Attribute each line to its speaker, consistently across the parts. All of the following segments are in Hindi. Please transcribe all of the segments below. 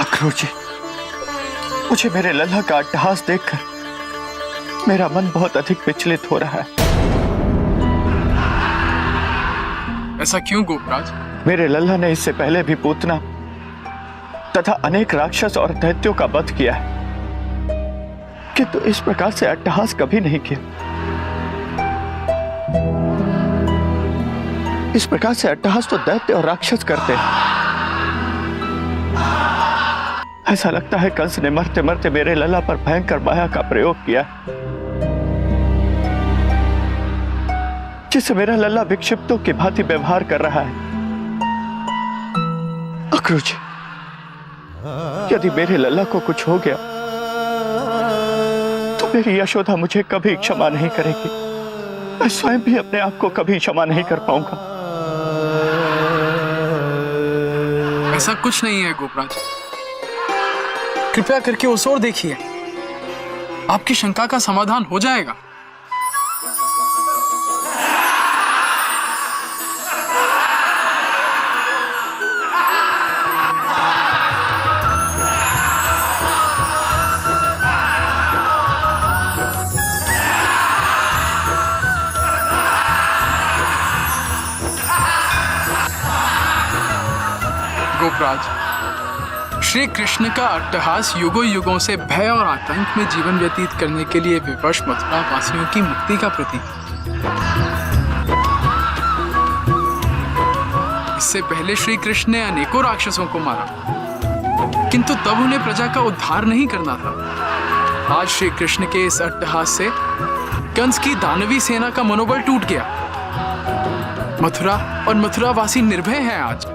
Speaker 1: अखरोजी, मुझे मेरे लल्ला का अट्टहास देखकर मेरा मन बहुत अधिक विचलित हो रहा है।
Speaker 2: ऐसा क्यों गोपराज?
Speaker 1: मेरे लल्ला ने इससे पहले भी पूतना तथा अनेक राक्षस और दैत्यों का वध किया है, किंतु इस प्रकार से अट्टहास कभी नहीं किया। इस प्रकार से अट्टहास तो दैत्य और राक्षस करते हैं। ऐसा लगता है कंस ने मरते मरते मेरे लल्ला पर भयंकर माया का प्रयोग किया, जिससे मेरा लल्ला विक्षिप्तों की भांति व्यवहार कर रहा है। अखरोजी, यदि मेरे लल्ला को कुछ हो गया तो मेरी यशोदा मुझे कभी क्षमा नहीं करेगी। मैं स्वयं भी अपने आप को कभी क्षमा नहीं कर पाऊंगा।
Speaker 2: ऐसा कुछ नहीं है गोपराज, कृपया करके उस ओर देखिए, आपकी शंका का समाधान हो जाएगा। गोपराज, श्री कृष्ण का अट्टहास युगों युगों से भय और आतंक में जीवन व्यतीत करने के लिए विवश मथुरा वासियों की मुक्ति का प्रतीक। इससे पहले श्री कृष्ण ने अनेकों राक्षसों को मारा, किंतु तब उन्हें प्रजा का उद्धार नहीं करना था। आज श्री कृष्ण के इस अट्टहास से कंस की दानवी सेना का मनोबल टूट गया। मथुरा और मथुरावासी निर्भय हैं आज।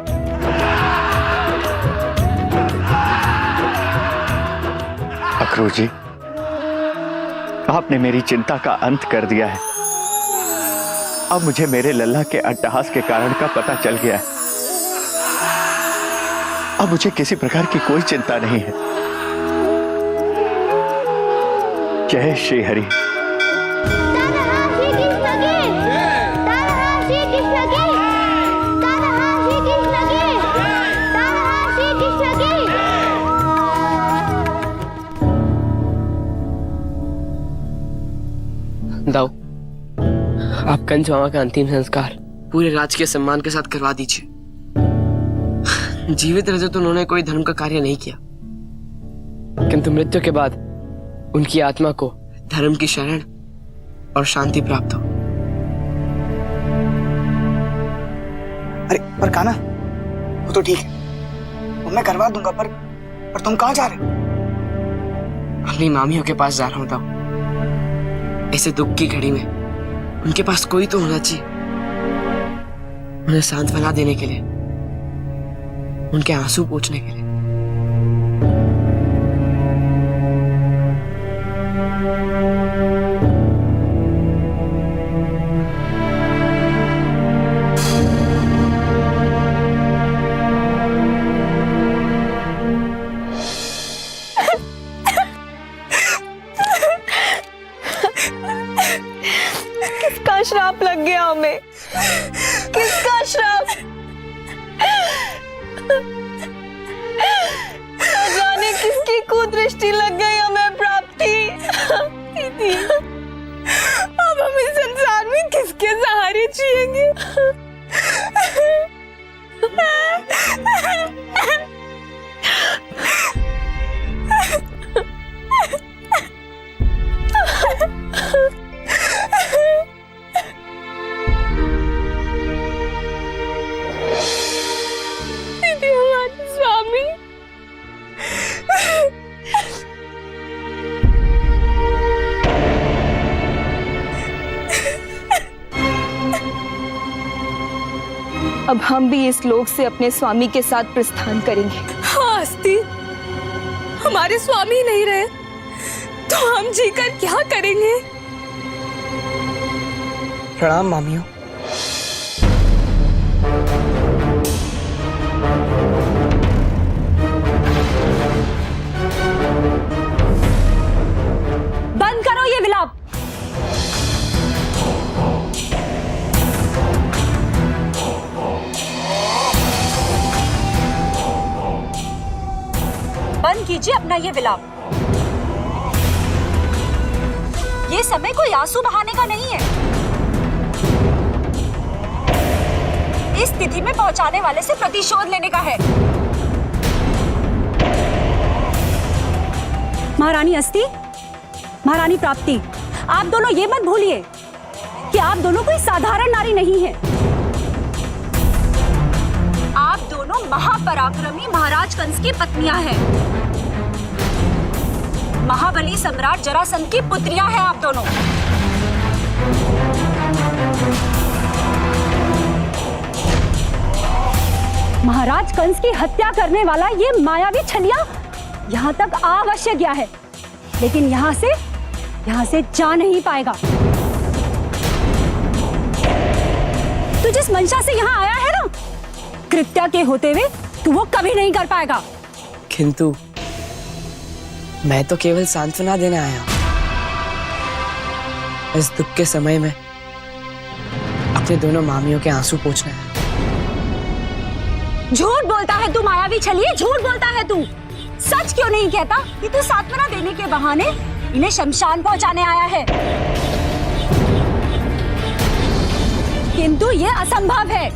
Speaker 1: अखरोजी, आपने मेरी चिंता का अंत कर दिया है। अब मुझे मेरे लल्ला के अट्टहास के कारण का पता चल गया है। अब मुझे किसी प्रकार की कोई चिंता नहीं है। जय श्री हरि।
Speaker 3: दाऊ, आप कंस मामा का अंतिम संस्कार पूरे राजकीय सम्मान के साथ करवा दीजिए। जीवित रहते तो उन्होंने कोई धर्म का कार्य नहीं किया, किंतु मृत्यु के बाद उनकी आत्मा को धर्म की शरण और शांति प्राप्त हो।
Speaker 4: अरे पर कान्हा, वो तो ठीक है, वो मैं करवा दूंगा, पर तुम कहाँ जा रहे हो?
Speaker 3: अपनी मामियों के पास जा रहा हूं दाऊ। ऐसे दुख की घड़ी में उनके पास कोई तो होना चाहिए, उन्हें सांत्वना देने के लिए, उनके आंसू पोंछने के लिए।
Speaker 5: अब हम भी इस लोक से अपने स्वामी के साथ प्रस्थान करेंगे।
Speaker 6: हाँ अस्ति, हमारे स्वामी नहीं रहे तो हम जीकर क्या करेंगे।
Speaker 3: प्रणाम मामियों।
Speaker 6: बंद करो ये विलाप।
Speaker 7: बंद कीजिए अपना ये विलाप। ये समय कोई आंसू बहाने का नहीं है। इस स्थिति में पहुंचाने वाले से प्रतिशोध लेने का है।
Speaker 6: महारानी अस्ति, महारानी प्राप्ति, आप दोनों ये मत भूलिए कि आप दोनों कोई साधारण नारी नहीं है।
Speaker 7: आप दोनों महापराक्रमी महाराज कंस की पत्नियां हैं। महाबली सम्राट जरासंध की पुत्रियां हैं आप दोनों।
Speaker 6: महाराज कंस की हत्या करने वाला ये मायावी छलिया यहाँ तक अवश्य गया है, लेकिन यहाँ से जा नहीं पाएगा। तू जिस मंशा से यहाँ आया है ना, कृत्या के होते हुए तू वो कभी नहीं कर पाएगा।
Speaker 3: किंतु मैं तो केवल सांत्वना देने आया हूं। इस दुख के समय में अपने दोनों मामियों के आंसू पोंछना है।
Speaker 6: झूठ बोलता है तू मायावी छलिए, झूठ बोलता है तू। सच क्यों नहीं कहता कि तू सांत्वना देने के बहाने इन्हें शमशान पहुंचाने आया है। किंतु ये असंभव है।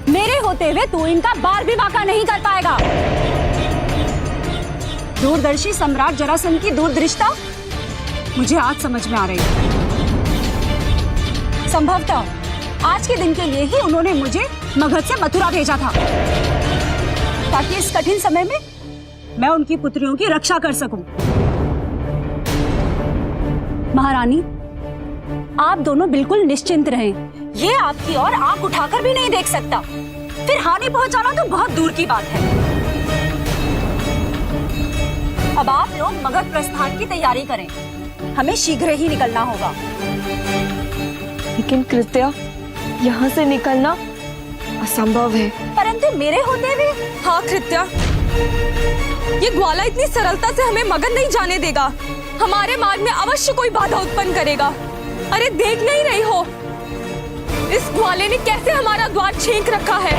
Speaker 6: मेरे होते हुए तू इनका बाल भी बांका नहीं कर पाएगा। दूरदर्शी सम्राट जरासंध की दूरदृष्टा मुझे आज समझ में आ रही है। संभवतः आज के दिन के लिए ही उन्होंने मुझे मगध से मथुरा भेजा था, ताकि इस कठिन समय में मैं उनकी पुत्रियों की रक्षा कर सकूं। महारानी, आप दोनों बिल्कुल निश्चिंत रहें।
Speaker 7: ये आपकी ओर आंख उठाकर भी नहीं देख सकता, फिर हानि पहुंचाना तो बहुत दूर की बात है। अब आप लोग मगध प्रस्थान की तैयारी करें, हमें शीघ्र ही निकलना होगा।
Speaker 5: लेकिन कृत्या, यहाँ से निकलना असंभव है।
Speaker 7: परंतु मेरे होते हुए।
Speaker 6: हाँ कृत्या, ये ग्वाला इतनी सरलता से हमें मगध नहीं जाने देगा। हमारे मार्ग में अवश्य कोई बाधा उत्पन्न करेगा। अरे देख नहीं रही हो, इस ग्वाले ने कैसे हमारा द्वार छेक रखा है।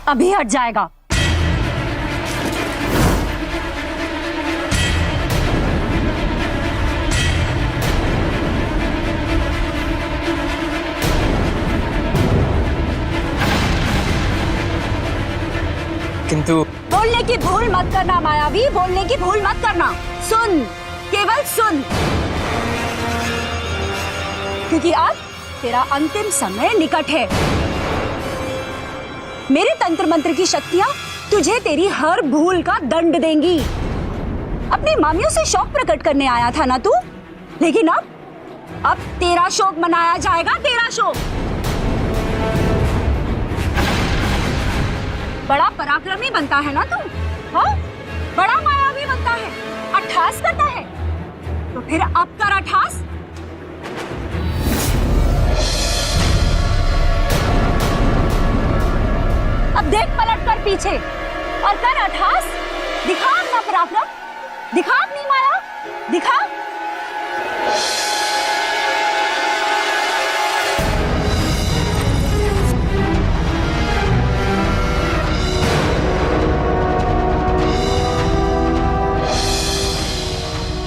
Speaker 6: अभी हट जाएगा।
Speaker 3: किंतु
Speaker 7: बोलने की भूल मत करना मायावी, बोलने की भूल मत करना। सुन, केवल सुन, क्योंकि अब तेरा अंतिम समय निकट है। मेरे तंत्र मंत्र की शक्तियां तुझे तेरी हर भूल का दंड देंगी। अपनी मामियों से शोक प्रकट करने आया था ना तू, लेकिन अब तेरा शोक मनाया जाएगा, तेरा शोक। बड़ा पराक्रमी बनता है ना तू, हाँ? बड़ा मायावी बनता है, अट्ठास करता है, तो फिर अब कर अट्ठास। अब देख पलट कर पीछे और कर अट्ठास। दिखा अपना पराक्रम, दिखा अपनी माया, दिखा।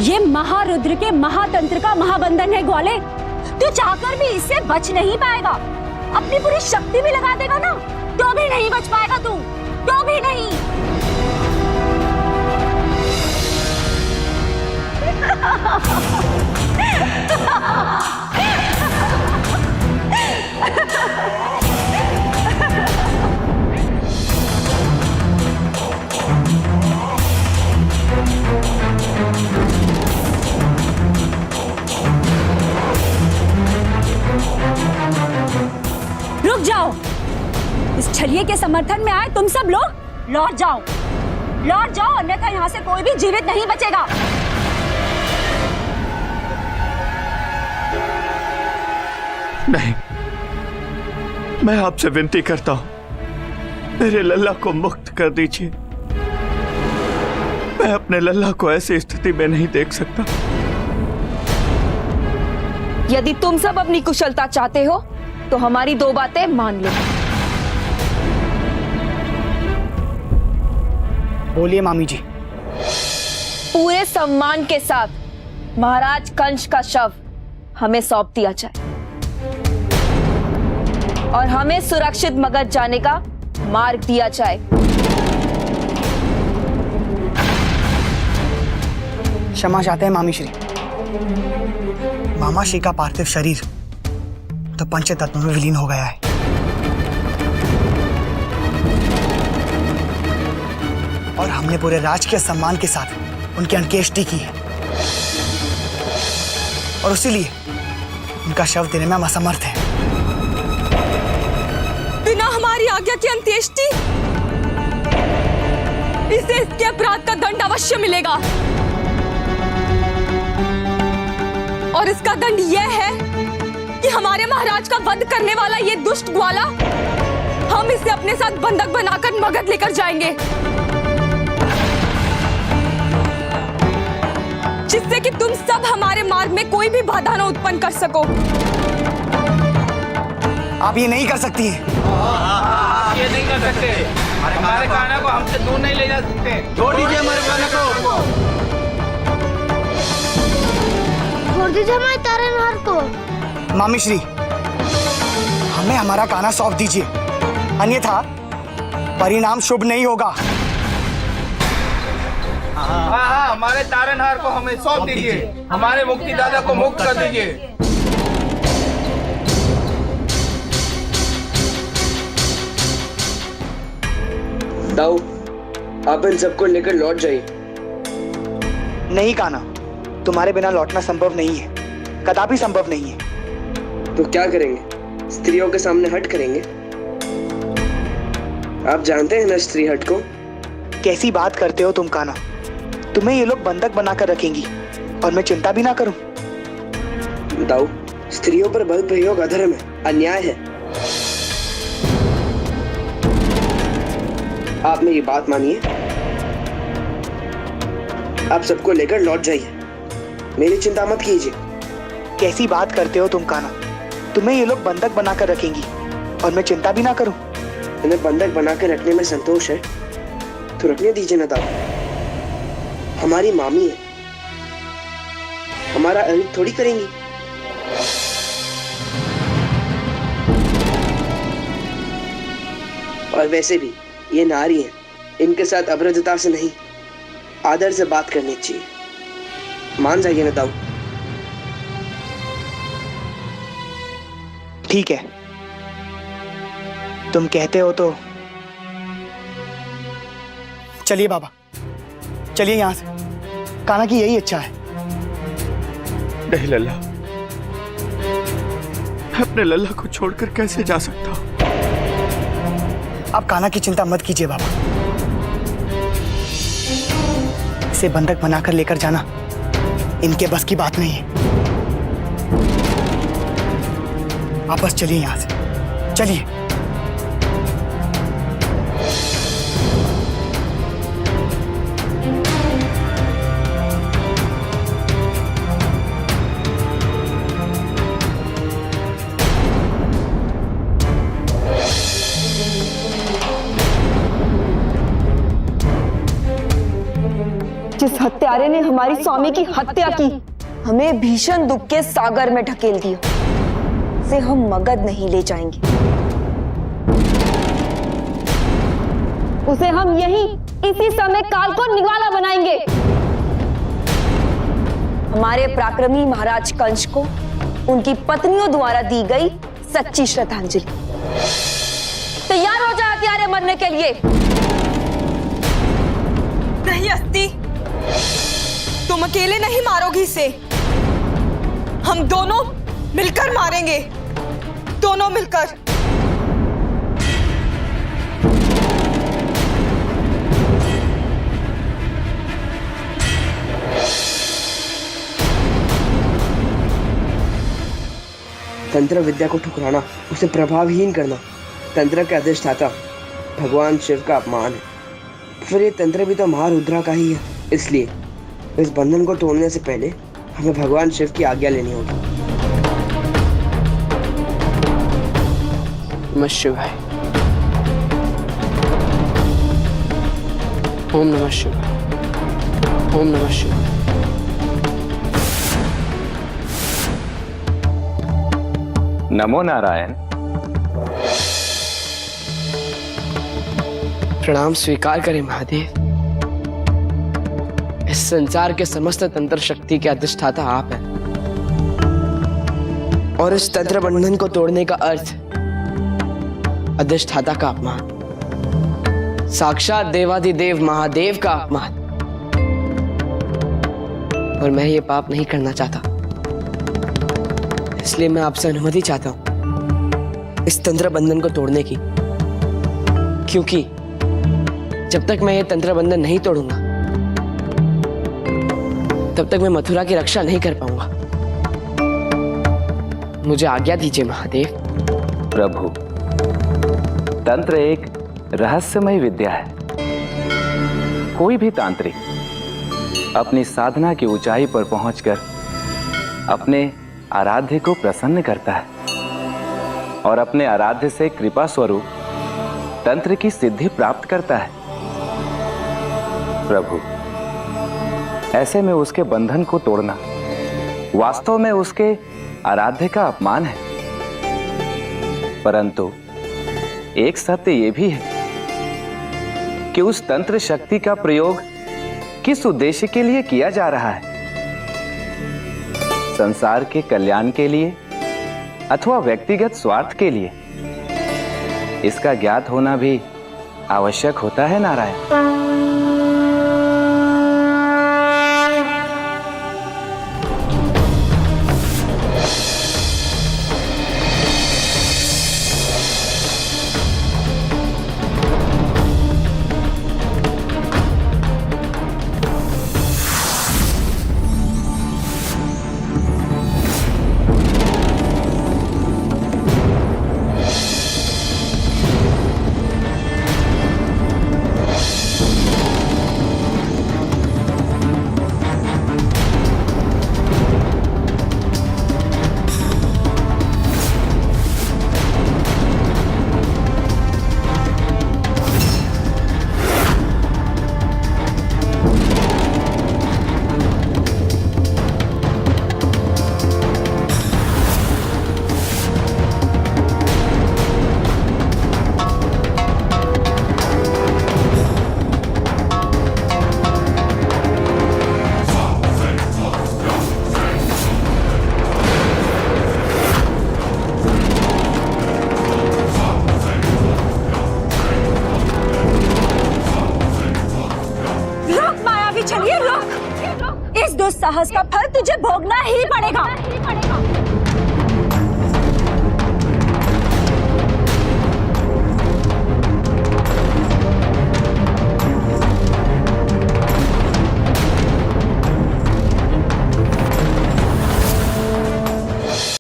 Speaker 7: ये महारुद्र के महातंत्र का महाबंधन है ग्वाले। तू चाहकर भी इससे बच नहीं पाएगा। अपनी पूरी शक्ति भी लगा देगा ना, तो भी नहीं बच पाएगा तू, तो भी नहीं। छलिए के समर्थन में आए तुम सब लोग लौट जाओ, अन्यथा यहाँ से कोई भी जीवित नहीं बचेगा।
Speaker 1: नहीं, मैं आपसे विनती करता हूं, मेरे लल्ला को मुक्त कर दीजिए। मैं अपने लल्ला को ऐसी स्थिति में नहीं देख सकता।
Speaker 5: यदि तुम सब अपनी कुशलता चाहते हो तो हमारी दो बातें मान लो।
Speaker 4: बोलिए मामी जी।
Speaker 5: पूरे सम्मान के साथ महाराज कंस का शव हमें सौंप दिया जाए और हमें सुरक्षित मगध जाने का मार्ग दिया जाए।
Speaker 4: क्षमा चाहते हैं मामी श्री। मामा श्री का पार्थिव शरीर तो पंच तत्वों में विलीन हो गया है। और हमने पूरे राजकीय सम्मान के साथ उनकी अंत्येष्टि की है और इसीलिए उनका शव देने में हम असमर्थ हैं।
Speaker 6: बिना हमारी आज्ञा की अंत्येष्टि? इसे इसके अपराध का दंड अवश्य मिलेगा और इसका दंड यह है कि हमारे महाराज का वध करने वाला ये दुष्ट ग्वाला, हम इसे अपने साथ बंधक बनाकर मगध लेकर जाएंगे, जिससे कि तुम सब हमारे मार्ग में कोई भी बाधा न उत्पन्न कर सको।
Speaker 4: आप ये नहीं कर सकती हैं।
Speaker 8: आप ये नहीं कर सकते। हमारे कान्हा को हमसे दूर नहीं ले जा सकते। छोड़ दीजिए हमारे कान्हा को।
Speaker 9: छोड़ दीजिए हमारे तारनहार को।
Speaker 4: मामी श्री, हमें हमारा कान्हा सौंप दीजिए, अन्यथा परिणाम शुभ नहीं होगा।
Speaker 8: हाँ, हमारे तारनहार को हमें सौंप दीजिए। हमारे मुक्तिदाता को मुक्त कर दीजिए।
Speaker 3: दाऊ, आप इन सबको लेकर लौट जाइए।
Speaker 4: नहीं कान्हा, तुम्हारे बिना लौटना संभव नहीं है, कदापि संभव नहीं है।
Speaker 3: तो क्या करेंगे? स्त्रियों के सामने हट करेंगे? आप जानते हैं ना स्त्री हट को?
Speaker 4: कैसी बात करते हो तुम कान्हा? तुम्हें ये लोग बंधक बनाकर रखेंगी और मैं चिंता भी ना करूं?
Speaker 3: दाऊ, स्त्रियों पर बल प्रयोग अधर्म है, अन्याय है। आप मेरी बात मानिए, आप सबको लेकर लौट जाइए, मेरी चिंता मत कीजिए।
Speaker 4: कैसी बात करते हो तुम कान्हा? तुम्हें ये लोग बंधक बनाकर रखेंगी और मैं चिंता भी ना करूं?
Speaker 3: इन्हें बंधक बनाकर रखने में संतोष है तो रखने दीजिए ना दाऊ। हमारी मामी है, हमारा अहित थोड़ी करेंगी। और वैसे भी ये नारी हैं, इनके साथ अभद्रता से नहीं, आदर से बात करनी चाहिए। मान जाइए ना दाऊ।
Speaker 4: ठीक है, तुम कहते हो तो चलिए बाबा, चलिए यहाँ से। कान्हा की यही इच्छा है।
Speaker 1: नहीं लल्ला, अपने लल्ला को छोड़कर कैसे जा सकता हूं?
Speaker 4: आप कान्हा की चिंता मत कीजिए बाबा। इसे बंधक बनाकर लेकर जाना इनके बस की बात नहीं है। आप बस चलिए यहां से, चलिए।
Speaker 5: जिस हत्यारे ने हमारी स्वामी की हत्या की, हमें भीषण दुख के सागर में ढकेल दिया, से हम मगध नहीं ले जाएंगे। उसे हम यही इसी समय काल को निवाला बनाएंगे। हमारे पराक्रमी महाराज कंस को उनकी पत्नियों द्वारा दी गई सच्ची श्रद्धांजलि। तैयार हो जा हत्यारे मरने के लिए।
Speaker 6: नहीं अस्ति, तुम अकेले नहीं मारोगी इसे, हम दोनों मिलकर मारेंगे, दोनों मिलकर।
Speaker 3: तंत्र विद्या को ठुकराना, उसे प्रभावहीन करना तंत्र के अधिष्ठाता भगवान शिव का अपमान है। फिर ये तंत्र भी तो महारुद्रा का ही है, इसलिए इस बंधन को तोड़ने से पहले हमें भगवान शिव की आज्ञा लेनी होगी। नमः शिवाय। ओम नमः शिवाय। ओम नमः शिवाय।
Speaker 10: नमो नारायण।
Speaker 3: प्रणाम स्वीकार करें महादेव। इस संसार के समस्त तंत्र शक्ति के अधिष्ठाता आप हैं, और इस तंत्र बंधन को तोड़ने का अर्थ अधिष्ठाता का अपमान, साक्षात देवाधिदेव महादेव का अपमान। और मैं ये पाप नहीं करना चाहता, इसलिए मैं आपसे अनुमति चाहता हूं इस तंत्र बंधन को तोड़ने की, क्योंकि जब तक मैं ये तंत्र बंधन नहीं तोड़ूंगा तब तक मैं मथुरा की रक्षा नहीं कर पाऊंगा। मुझे आज्ञा दीजिए महादेव।
Speaker 10: प्रभु, तंत्र एक रहस्यमय विद्या है। कोई भी तांत्रिक अपनी साधना की ऊंचाई पर पहुंचकर अपने आराध्य को प्रसन्न करता है और अपने आराध्य से कृपा स्वरूप तंत्र की सिद्धि प्राप्त करता है। प्रभु, ऐसे में उसके बंधन को तोड़ना वास्तव में उसके आराध्य का अपमान है। परंतु एक सत्य यह भी है कि उस तंत्र शक्ति का प्रयोग किस उद्देश्य के लिए किया जा रहा है, संसार के कल्याण के लिए अथवा व्यक्तिगत स्वार्थ के लिए, इसका ज्ञात होना भी आवश्यक होता है नारायण।